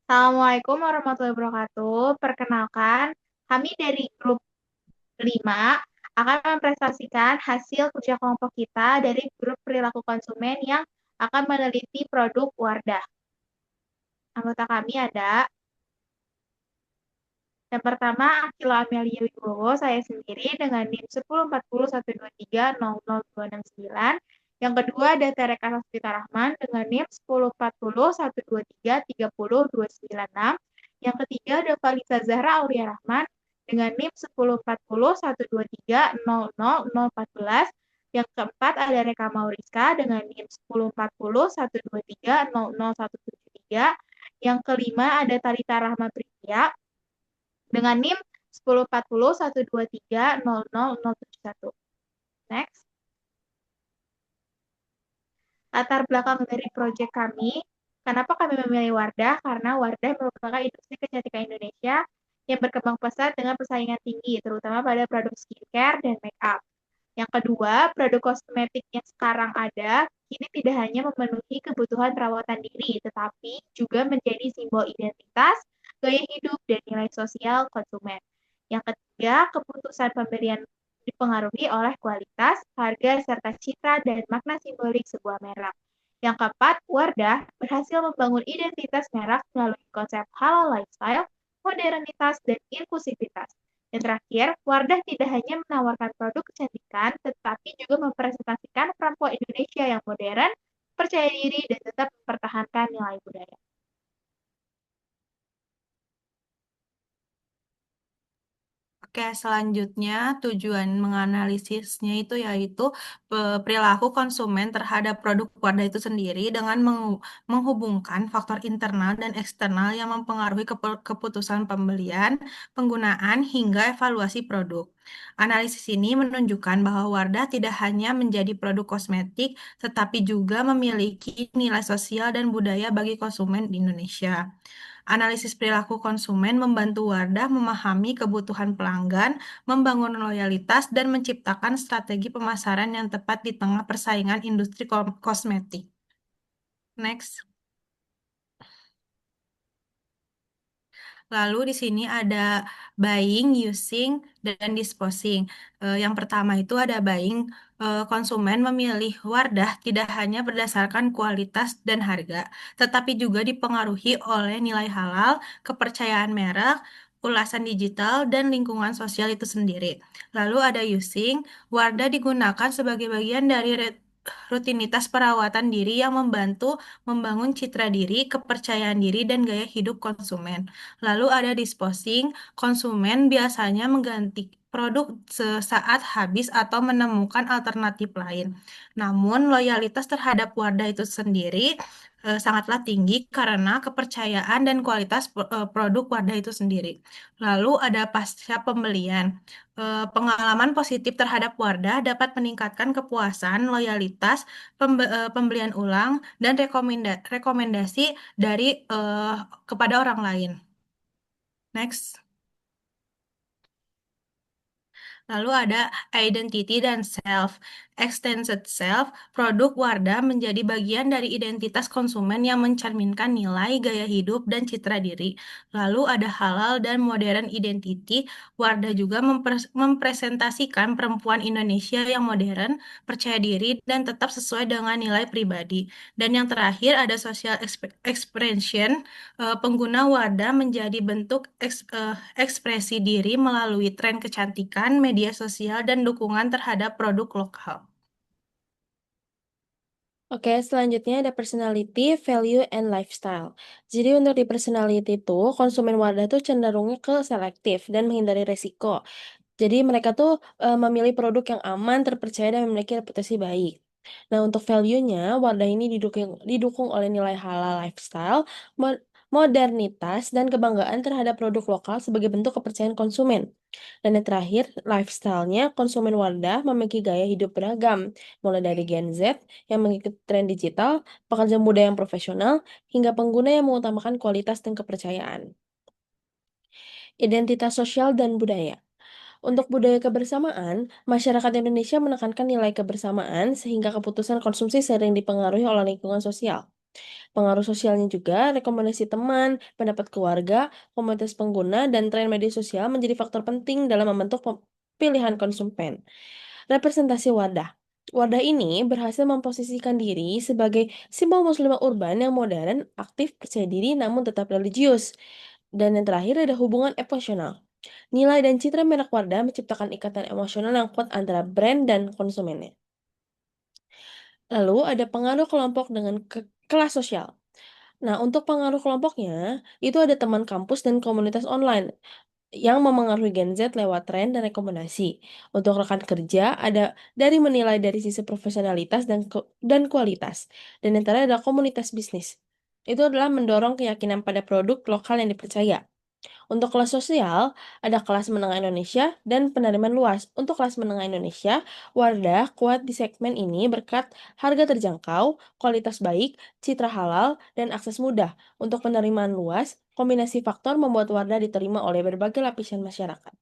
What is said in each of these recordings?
Assalamualaikum warahmatullahi wabarakatuh. Perkenalkan, kami dari grup 5 akan mempresentasikan hasil kerja kelompok kita dari grup perilaku konsumen yang akan meneliti produk Wardah. Anggota kami ada yang pertama Akila Amelia Wibowo, saya sendiri dengan NIM 104012300269. Yang kedua ada Tereka Sasmita Rahman dengan NIM 104012330296. Yang ketiga ada Valisa Zahra Aulia Rahman dengan NIM 104012300014. Yang keempat ada Reka Mauriska dengan NIM 104012300173. Yang kelima ada Talita Rahma Pritya dengan NIM 104012300071. Next. Latar belakang dari proyek kami, kenapa kami memilih Wardah? Karena Wardah merupakan industri kecantikan Indonesia yang berkembang pesat dengan persaingan tinggi, terutama pada produk skincare dan make up. Yang kedua, produk kosmetik yang sekarang ada kini tidak hanya memenuhi kebutuhan perawatan diri, tetapi juga menjadi simbol identitas, gaya hidup, dan nilai sosial konsumen. Yang ketiga, keputusan pembelian dipengaruhi oleh kualitas, harga, serta citra dan makna simbolik sebuah merek. Yang keempat, Wardah berhasil membangun identitas merek melalui konsep halal lifestyle, modernitas, dan inklusivitas. Dan terakhir, Wardah tidak hanya menawarkan produk kecantikan, tetapi juga mempresentasikan perempuan Indonesia yang modern, percaya diri, dan tetap mempertahankan nilai budaya. Oke, selanjutnya tujuan menganalisisnya itu yaitu perilaku konsumen terhadap produk Wardah itu sendiri dengan menghubungkan faktor internal dan eksternal yang mempengaruhi keputusan pembelian, penggunaan, hingga evaluasi produk. Analisis ini menunjukkan bahwa Wardah tidak hanya menjadi produk kosmetik, tetapi juga memiliki nilai sosial dan budaya bagi konsumen di Indonesia. Analisis perilaku konsumen membantu Wardah memahami kebutuhan pelanggan, membangun loyalitas, dan menciptakan strategi pemasaran yang tepat di tengah persaingan industri kosmetik. Next. Lalu di sini ada buying, using, dan disposing. Yang pertama itu ada buying. Konsumen memilih Wardah tidak hanya berdasarkan kualitas dan harga, tetapi juga dipengaruhi oleh nilai halal, kepercayaan merek, ulasan digital, dan lingkungan sosial itu sendiri. Lalu ada using. Wardah digunakan sebagai bagian dari rutinitas perawatan diri yang membantu membangun citra diri, kepercayaan diri, dan gaya hidup konsumen. Lalu ada disposing, konsumen biasanya mengganti produk sesaat habis atau menemukan alternatif lain. Namun, loyalitas terhadap Wardah itu sendiri sangatlah tinggi karena kepercayaan dan kualitas produk Wardah itu sendiri. Lalu ada pasca pembelian. Pengalaman positif terhadap Wardah dapat meningkatkan kepuasan, loyalitas, pembelian ulang, dan rekomendasi dari kepada orang lain. Next. Lalu ada identity dan self. Extended self, produk Wardah menjadi bagian dari identitas konsumen yang mencerminkan nilai, gaya hidup, dan citra diri. Lalu ada halal dan modern identity. Wardah juga mempresentasikan perempuan Indonesia yang modern, percaya diri, dan tetap sesuai dengan nilai pribadi. Dan yang terakhir ada social expression. Pengguna Wardah menjadi bentuk ekspresi diri melalui tren kecantikan, media sosial, dan dukungan terhadap produk lokal. Oke, selanjutnya ada personality, value, and lifestyle. Jadi untuk di personality itu, konsumen Wardah tuh cenderungnya ke selektif dan menghindari resiko. Jadi mereka tuh memilih produk yang aman, terpercaya, dan memiliki reputasi baik. Nah, untuk value-nya, Wardah ini didukung oleh nilai halal lifestyle, modernitas, dan kebanggaan terhadap produk lokal sebagai bentuk kepercayaan konsumen. Dan yang terakhir, lifestyle-nya, konsumen Wardah memiliki gaya hidup beragam, mulai dari Gen Z yang mengikuti tren digital, pekerja muda yang profesional, hingga pengguna yang mengutamakan kualitas dan kepercayaan. Identitas sosial dan budaya. Untuk budaya kebersamaan, masyarakat Indonesia menekankan nilai kebersamaan sehingga keputusan konsumsi sering dipengaruhi oleh lingkungan sosial. Pengaruh sosialnya juga, rekomendasi teman, pendapat keluarga, komunitas pengguna, dan tren media sosial menjadi faktor penting dalam membentuk pilihan konsumen. Representasi wadah. Wadah ini berhasil memposisikan diri sebagai simbol muslimah urban yang modern, aktif, percaya diri, namun tetap religius. Dan yang terakhir ada hubungan emosional. Nilai dan citra merek Wardah menciptakan ikatan emosional yang kuat antara brand dan konsumennya. Lalu ada pengaruh kelompok dengan kelas sosial. Nah, untuk pengaruh kelompoknya, itu ada teman kampus dan komunitas online yang memengaruhi Gen Z lewat tren dan rekomendasi. Untuk rekan kerja, ada dari menilai dari sisi profesionalitas dan kualitas. Dan yang terakhir ada komunitas bisnis. Itu adalah mendorong keyakinan pada produk lokal yang dipercaya. Untuk kelas sosial, ada kelas menengah Indonesia dan penerimaan luas. Untuk kelas menengah Indonesia, Wardah kuat di segmen ini berkat harga terjangkau, kualitas baik, citra halal, dan akses mudah. Untuk penerimaan luas, kombinasi faktor membuat Wardah diterima oleh berbagai lapisan masyarakat.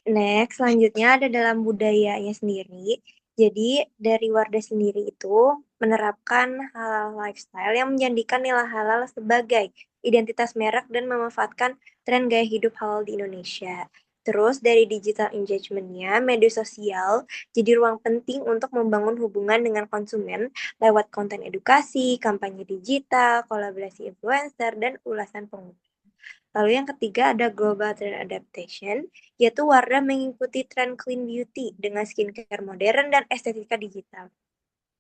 Next, selanjutnya ada dalam budayanya sendiri. Jadi, dari Wardah sendiri itu menerapkan halal lifestyle yang menjadikan nilai halal sebagai identitas merek dan memanfaatkan tren gaya hidup halal di Indonesia. Terus dari digital engagement-nya, media sosial jadi ruang penting untuk membangun hubungan dengan konsumen lewat konten edukasi, kampanye digital, kolaborasi influencer, dan ulasan pengguna. Lalu yang ketiga ada global trend adaptation, yaitu Wardah mengikuti tren clean beauty dengan skincare modern dan estetika digital.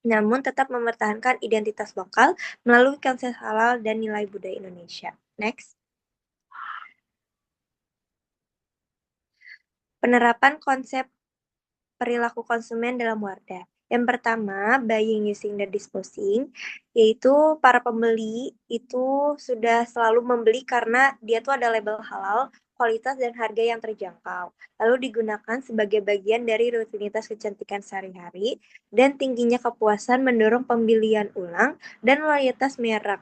Namun tetap mempertahankan identitas lokal melalui konsep halal dan nilai budaya Indonesia. Next. Penerapan konsep perilaku konsumen dalam Wardah. Yang pertama, buying, using, dan disposing, yaitu para pembeli itu sudah selalu membeli karena dia tuh ada label halal, kualitas, dan harga yang terjangkau. Lalu digunakan sebagai bagian dari rutinitas kecantikan sehari-hari, dan tingginya kepuasan mendorong pembelian ulang dan loyalitas merek.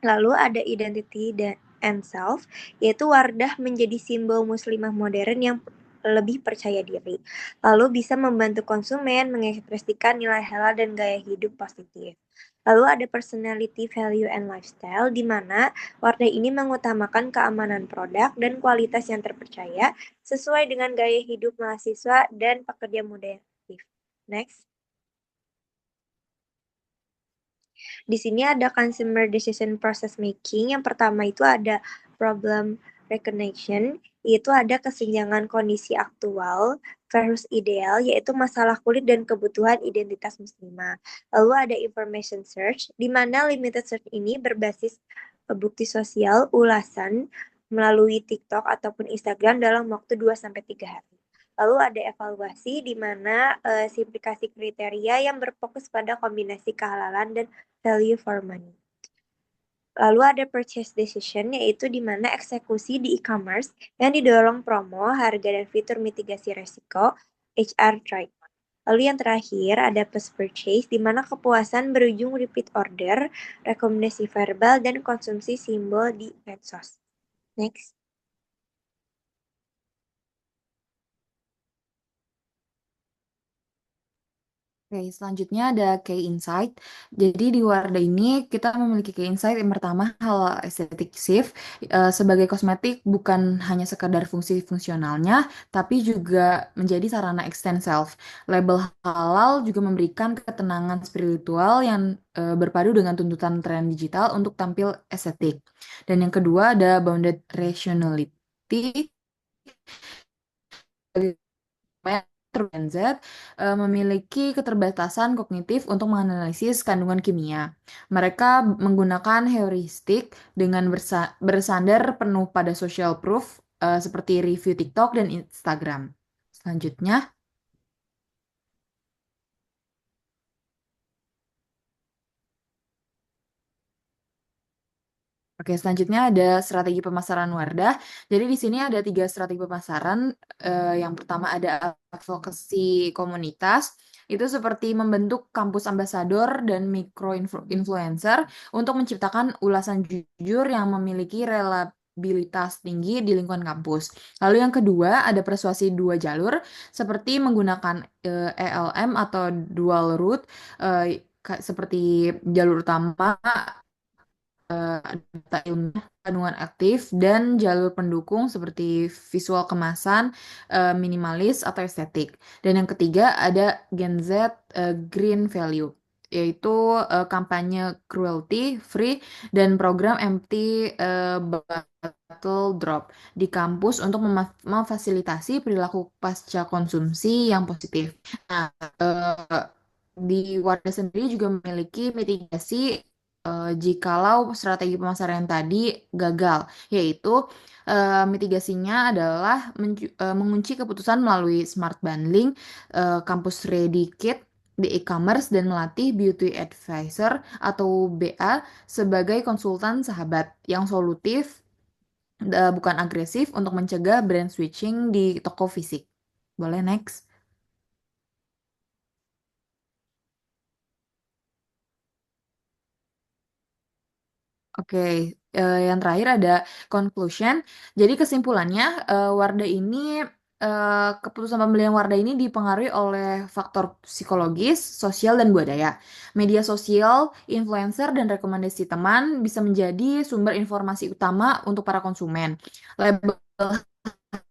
Lalu ada identity and self, yaitu Wardah menjadi simbol muslimah modern yang lebih percaya diri. Lalu bisa membantu konsumen mengekspresikan nilai halal dan gaya hidup positif. Lalu ada personality, value, and lifestyle, di mana Wardah ini mengutamakan keamanan produk dan kualitas yang terpercaya sesuai dengan gaya hidup mahasiswa dan pekerja muda yang aktif. Next. Di sini ada consumer decision process making. Yang pertama itu ada problem recognition, yaitu ada kesenjangan kondisi aktual versus ideal, yaitu masalah kulit dan kebutuhan identitas muslimah. Lalu ada information search, di mana limited search ini berbasis bukti sosial ulasan melalui TikTok ataupun Instagram dalam waktu 2-3 hari. Lalu ada evaluasi di mana simplifikasi kriteria yang berfokus pada kombinasi kehalalan dan value for money. Lalu ada purchase decision, yaitu di mana eksekusi di e-commerce yang didorong promo, harga, dan fitur mitigasi resiko, HR track. Lalu yang terakhir ada post purchase, di mana kepuasan berujung repeat order, rekomendasi verbal, dan konsumsi simbol di medsos. Next. Oke, selanjutnya ada key insight. Jadi di Wardah ini kita memiliki key insight yang pertama hal estetik shift sebagai kosmetik bukan hanya sekadar fungsi fungsionalnya, tapi juga menjadi sarana extend self. Label halal juga memberikan ketenangan spiritual yang berpadu dengan tuntutan tren digital untuk tampil estetik. Dan yang kedua ada bounded rationality. Gen Z memiliki keterbatasan kognitif untuk menganalisis kandungan kimia. Mereka menggunakan heuristik dengan bersandar penuh pada social proof seperti review TikTok dan Instagram. Selanjutnya, Oke, selanjutnya ada strategi pemasaran Wardah. Jadi di sini ada 3 strategi pemasaran. Yang pertama ada advokasi komunitas. Itu seperti membentuk kampus ambasador dan mikro influencer untuk menciptakan ulasan jujur yang memiliki kredibilitas tinggi di lingkungan kampus. Lalu yang kedua ada persuasi dua jalur seperti menggunakan ELM atau dual route seperti jalur utama data ilmiah, kandungan aktif, dan jalur pendukung seperti visual kemasan, minimalis, atau estetik. Dan yang ketiga ada Gen Z Green Value, yaitu kampanye cruelty free dan program empty bottle drop di kampus untuk memfasilitasi perilaku pasca konsumsi yang positif. Nah, di Wardah sendiri juga memiliki mitigasi jikalau strategi pemasaran yang tadi gagal, yaitu mitigasinya adalah mengunci keputusan melalui smart bundling, kampus ready kit di e-commerce, dan melatih beauty advisor atau BA sebagai konsultan sahabat yang solutif, bukan agresif, untuk mencegah brand switching di toko fisik. Boleh next? Oke, yang terakhir ada conclusion. Jadi kesimpulannya, Wardah ini keputusan pembelian Wardah ini dipengaruhi oleh faktor psikologis, sosial, dan budaya. Media sosial, influencer, dan rekomendasi teman bisa menjadi sumber informasi utama untuk para konsumen. Label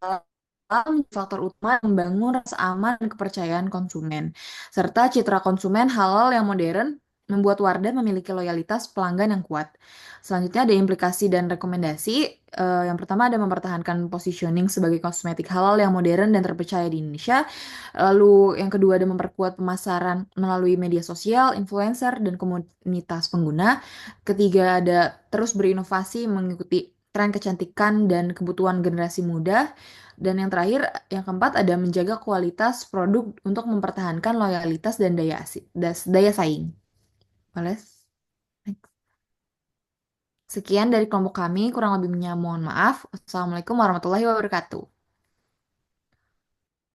halal menjadi faktor utama yang membangun rasa aman dan kepercayaan konsumen. Serta citra konsumen halal yang modern membuat Wardah memiliki loyalitas pelanggan yang kuat. Selanjutnya ada implikasi dan rekomendasi. Yang pertama ada mempertahankan positioning sebagai kosmetik halal yang modern dan terpercaya di Indonesia. Lalu yang kedua ada memperkuat pemasaran melalui media sosial, influencer, dan komunitas pengguna. Ketiga ada terus berinovasi mengikuti tren kecantikan dan kebutuhan generasi muda. Dan yang terakhir, yang keempat ada menjaga kualitas produk untuk mempertahankan loyalitas dan daya saing. Boleh? Sekian dari kelompok kami, kurang lebihnya mohon maaf. Wassalamualaikum warahmatullahi wabarakatuh.